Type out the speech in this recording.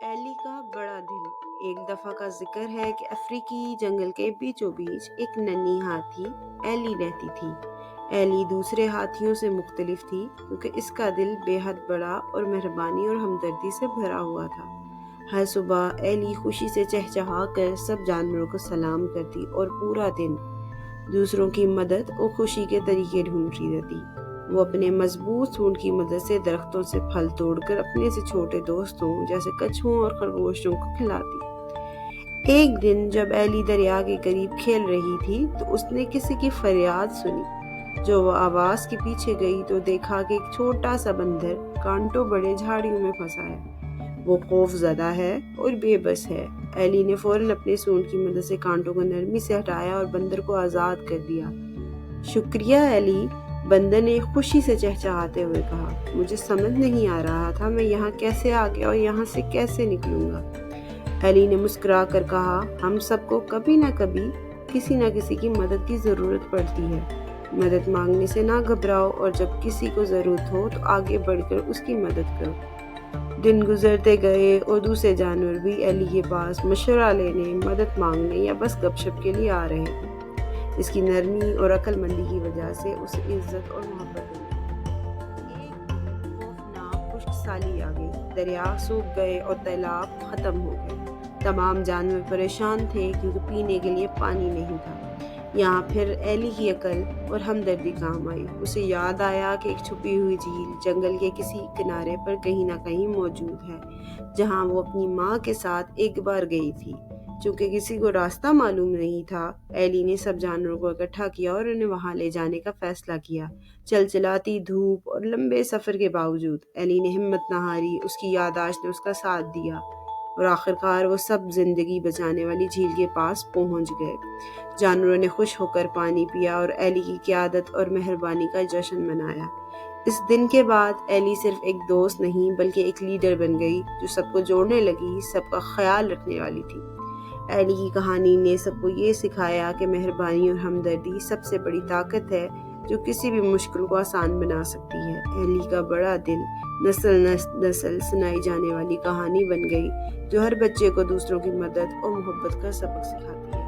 ایلی کا بڑا دل۔ ایک دفعہ کا ذکر ہے کہ افریقی جنگل کے بیچوں بیچ ایک ننھی ہاتھی ایلی رہتی تھی۔ ایلی دوسرے ہاتھیوں سے مختلف تھی کیونکہ اس کا دل بے حد بڑا اور مہربانی اور ہمدردی سے بھرا ہوا تھا۔ ہر صبح ایلی خوشی سے چہچہا کر سب جانوروں کو سلام کرتی اور پورا دن دوسروں کی مدد اور خوشی کے طریقے ڈھونڈتی رہتی۔ وہ اپنے مضبوط سونڈ کی مدد سے درختوں سے پھل توڑ کر اپنے سے چھوٹے دوستوں جیسے کچھووں اور خرگوشوں کو کھلاتی۔ ایک دن جب ایلی دریا کے قریب کھیل رہی تھی تو اس نے کسی کی فریاد سنی۔ جو وہ آواز کے پیچھے گئی تو دیکھا کہ ایک چھوٹا سا بندر کانٹوں بڑے جھاڑیوں میں پھنسا ہے۔ وہ خوف زدہ ہے اور بے بس ہے۔ ایلی نے فوراً اپنے سونڈ کی مدد سے کانٹوں کو نرمی سے ہٹایا اور بندر کو آزاد کر دیا۔ شکریہ ایلی، بندر نے خوشی سے چہچہاتے ہوئے کہا۔ مجھے سمجھ نہیں آ رہا تھا میں یہاں کیسے آ گیا اور یہاں سے کیسے نکلوں گا۔ ایلی نے مسکرا کر کہا، ہم سب کو کبھی نہ کبھی کسی نہ کسی کی مدد کی ضرورت پڑتی ہے۔ مدد مانگنے سے نہ گھبراؤ اور جب کسی کو ضرورت ہو تو آگے بڑھ کر اس کی مدد کرو۔ دن گزرتے گئے اور دوسرے جانور بھی ایلی کے پاس مشورہ لینے، مدد مانگنے یا بس گپ شپ کے لیے آ رہے تھے۔ اس کی نرمی اور عقل مندی کی وجہ سے اسے عزت اور محبت ملی۔ ایک دن خوفناک خشک سالی آ گئی، دریا سوکھ گئے اور تالاب ختم ہو گئے۔ تمام جانور پریشان تھے کیونکہ پینے کے لیے پانی نہیں تھا۔ یہاں پھر ایلی کی عقل اور ہمدردی کام آئی۔ اسے یاد آیا کہ ایک چھپی ہوئی جھیل جنگل کے کسی کنارے پر کہیں نہ کہیں موجود ہے، جہاں وہ اپنی ماں کے ساتھ ایک بار گئی تھی۔ چونکہ کسی کو راستہ معلوم نہیں تھا، ایلی نے سب جانوروں کو اکٹھا کیا اور انہیں وہاں لے جانے کا فیصلہ کیا۔ چلچلاتی دھوپ اور لمبے سفر کے باوجود ایلی نے ہمت نہ ہاری۔ اس کی یادداشت نے اس کا ساتھ دیا اور آخرکار وہ سب زندگی بچانے والی جھیل کے پاس پہنچ گئے۔ جانوروں نے خوش ہو کر پانی پیا اور ایلی کی قیادت اور مہربانی کا جشن منایا۔ اس دن کے بعد ایلی صرف ایک دوست نہیں بلکہ ایک لیڈر بن گئی جو سب کو جوڑنے لگی، سب کا خیال رکھنے والی تھی۔ ایلی کی کہانی نے سب کو یہ سکھایا کہ مہربانی اور ہمدردی سب سے بڑی طاقت ہے جو کسی بھی مشکل کو آسان بنا سکتی ہے۔ ایلی کا بڑا دل نسل نسل سنائی جانے والی کہانی بن گئی جو ہر بچے کو دوسروں کی مدد اور محبت کا سبق سکھاتی ہے۔